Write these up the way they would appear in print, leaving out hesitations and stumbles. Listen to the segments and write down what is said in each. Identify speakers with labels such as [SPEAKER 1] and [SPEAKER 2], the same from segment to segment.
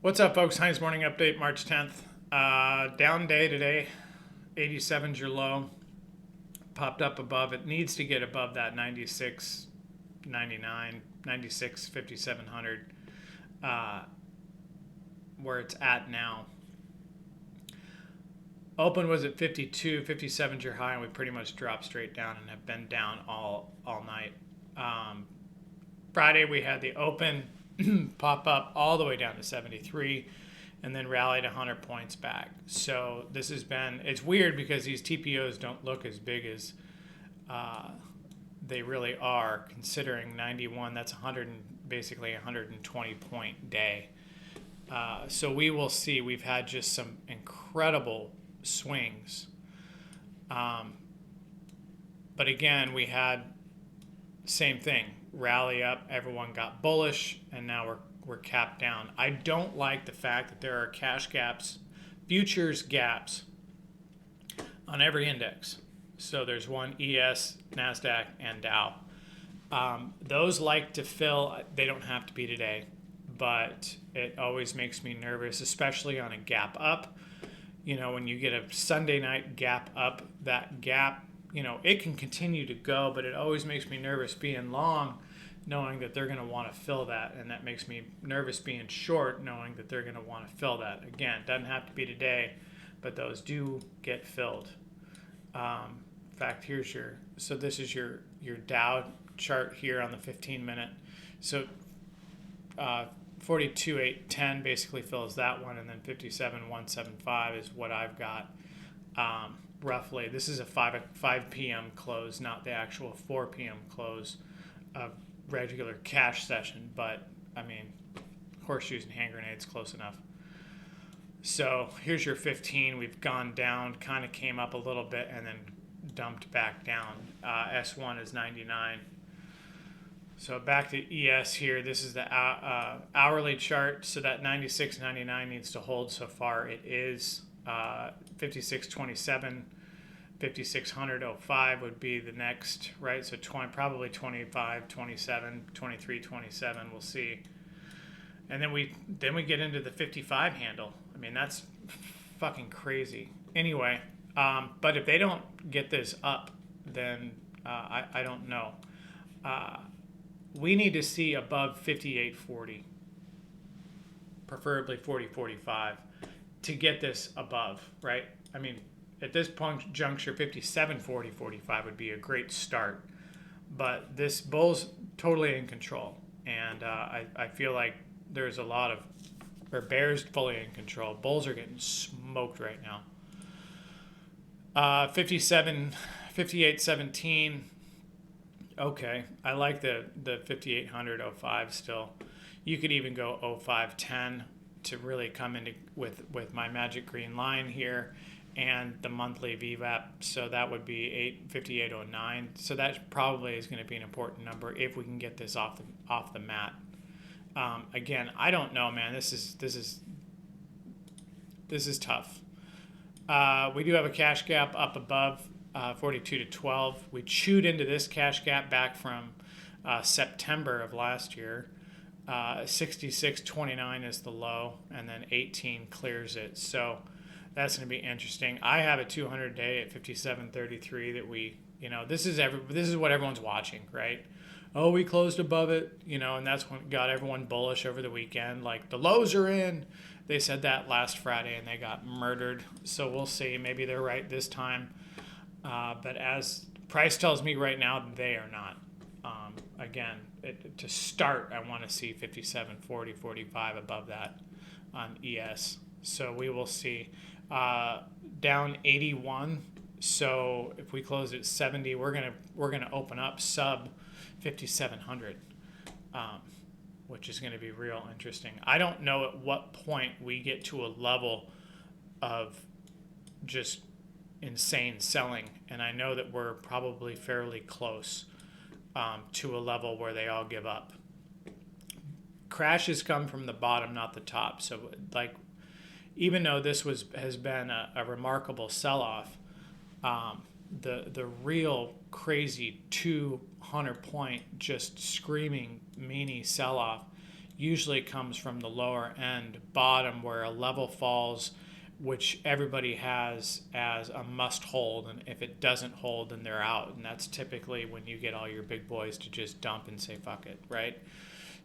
[SPEAKER 1] What's up, folks? Heinz Morning Update, March 10th. Down day today. 87's your low. Popped up above. It needs to get above that 96, 99, 96, 5700, where it's at now. Open was at 52, 57's your high, and we pretty much dropped straight down and have been down all night. Friday we had the open pop up all the way down to 73 and then rallied 100 points back. So this has been, it's weird because these TPOs don't look as big as they really are, considering 91, that's 100 basically 120 point day. So we will see. We've had just some incredible swings. But again, we had same thing, rally up, everyone got bullish, and now we're capped down. I don't like the fact that there are cash gaps, futures gaps on every index. So there's one ES, NASDAQ, and Dow. Those like to fill, they don't have to be today, but it always makes me nervous, especially on a gap up. You know, when you get a Sunday night gap up, that gap, you know, it can continue to go, but it always makes me nervous being long, knowing that they're going to want to fill that. And that makes me nervous being short, knowing that they're going to want to fill that. Again, doesn't have to be today, but those do get filled. In fact, here's so this is your Dow chart here on the 15-minute. So 42,810 basically fills that one, and then 57,175 is what I've got. Roughly, this is a 5 p.m. close, not the actual 4 p.m. close of regular cash session, but I mean, horseshoes and hand grenades, close enough. So here's your 15. We've gone down, kind of came up a little bit, and then dumped back down. S1 is 99. So back to ES here. This is the hourly chart. So that 96.99 needs to hold. So far it is. 56.27, 5600.05 would be the next, right? So probably 25, 27, 23, 27. We'll see. And then we get into the 55 handle. I mean, that's fucking crazy. Anyway, but if they don't get this up, then I don't know. We need to see above 58.40, preferably 40.45. To get this above, right? I mean, at this point juncture, 57.40.45 would be a great start. But this bull's totally in control, and I feel like there's a lot of, or bears fully in control. Bulls are getting smoked right now. 58.17. Okay, I like the 5800.05 still. You could even go 0510 to really come into with my magic green line here, and the monthly VWAP. So that would be 58.09. So that probably is going to be an important number if we can get this off the mat. Again, I don't know, man. This is tough. We do have a cash gap up above 42 to 12. We chewed into this cash gap back from September of last year. 66.29 is the low, and then 18 clears it. So that's going to be interesting. I have a 200-day at 57.33 that we, you know, this is what everyone's watching, right? Oh, we closed above it, you know, and that's what got everyone bullish over the weekend. Like, the lows are in. They said that last Friday, and they got murdered. So we'll see. Maybe they're right this time. But as price tells me right now, they are not. Again, to start, I want to see 57.40.45 above that on ES. So we will see. Down 81. So if we close at 70, we're gonna open up sub 5,700, which is going to be real interesting. I don't know at what point we get to a level of just insane selling, and I know that we're probably fairly close to a level where they all give up. Crashes come from the bottom, not the top. So, like, even though this has been a remarkable sell-off, the real crazy 200 point just screaming meanie sell-off, usually comes from the lower end bottom where a level falls, which everybody has as a must hold, and if it doesn't hold, then they're out. And that's typically when you get all your big boys to just dump and say fuck it, right?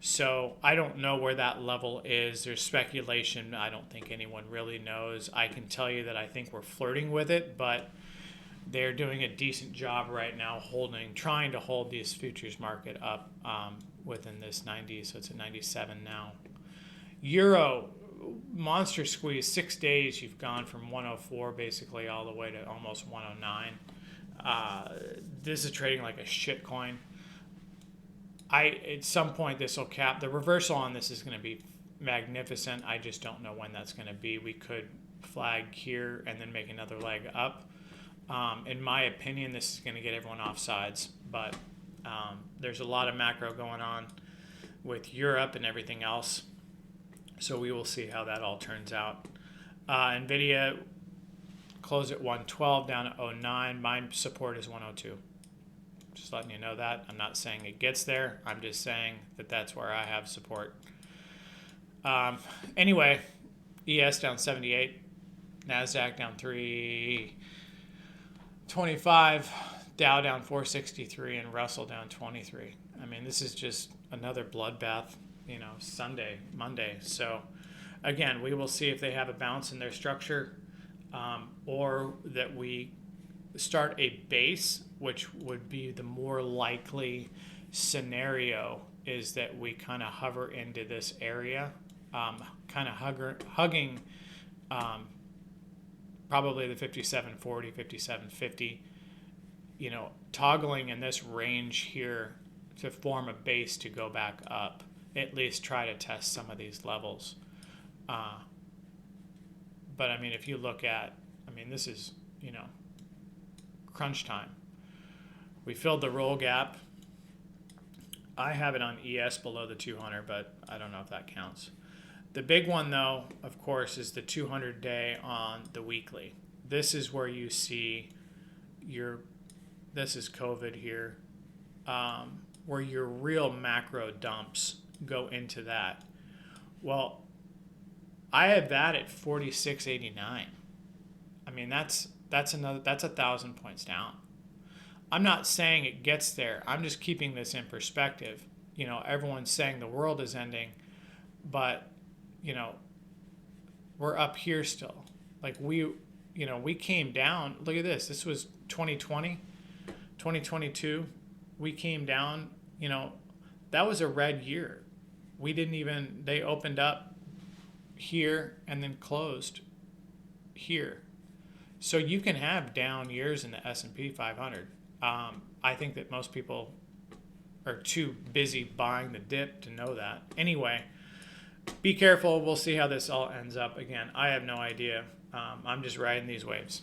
[SPEAKER 1] So I don't know where that level is. There's speculation. I don't think anyone really knows. I can tell you that I think we're flirting with it, but they're doing a decent job right now trying to hold this futures market up within this 90. So it's at 97 now. Euro, monster squeeze, 6 days. You've gone from 104 basically all the way to almost 109. This is trading like a shit coin. At some point this will cap. The reversal on this is going to be magnificent. I just don't know when that's going to be. We could flag here and then make another leg up. In my opinion, this is going to get everyone off sides, but there's a lot of macro going on with Europe and everything else, so we will see how that all turns out. NVIDIA closed at 112 down to 09. My support is 102. Just letting you know that. I'm not saying it gets there. I'm just saying that that's where I have support. Anyway, ES down 78. NASDAQ down 325. Dow down 463. And Russell down 23. I mean, this is just another bloodbath, Monday. So, again, we will see if they have a bounce in their structure or that we start a base, which would be the more likely scenario, is that we kind of hover into this area, kind of hugging probably the 5740, 5750, toggling in this range here to form a base to go back up, at least try to test some of these levels. But I mean, if you look at, this is, crunch time. We filled the roll gap. I have it on ES below the 200, but I don't know if that counts. The big one, though, of course, is the 200-day on the weekly. This is where you see this is COVID here, where your real macro dumps go into that. Well, I have that at 46.89. That's 1,000 points down. I'm not saying it gets there. I'm just keeping this in perspective. Everyone's saying the world is ending, but we're up here still. Like we came down. Look at this. This was 2020, 2022. We came down. That was a red year. They opened up here and then closed here. So you can have down years in the S&P 500. I think that most people are too busy buying the dip to know that. Anyway, be careful. We'll see how this all ends up. Again, I have no idea. I'm just riding these waves.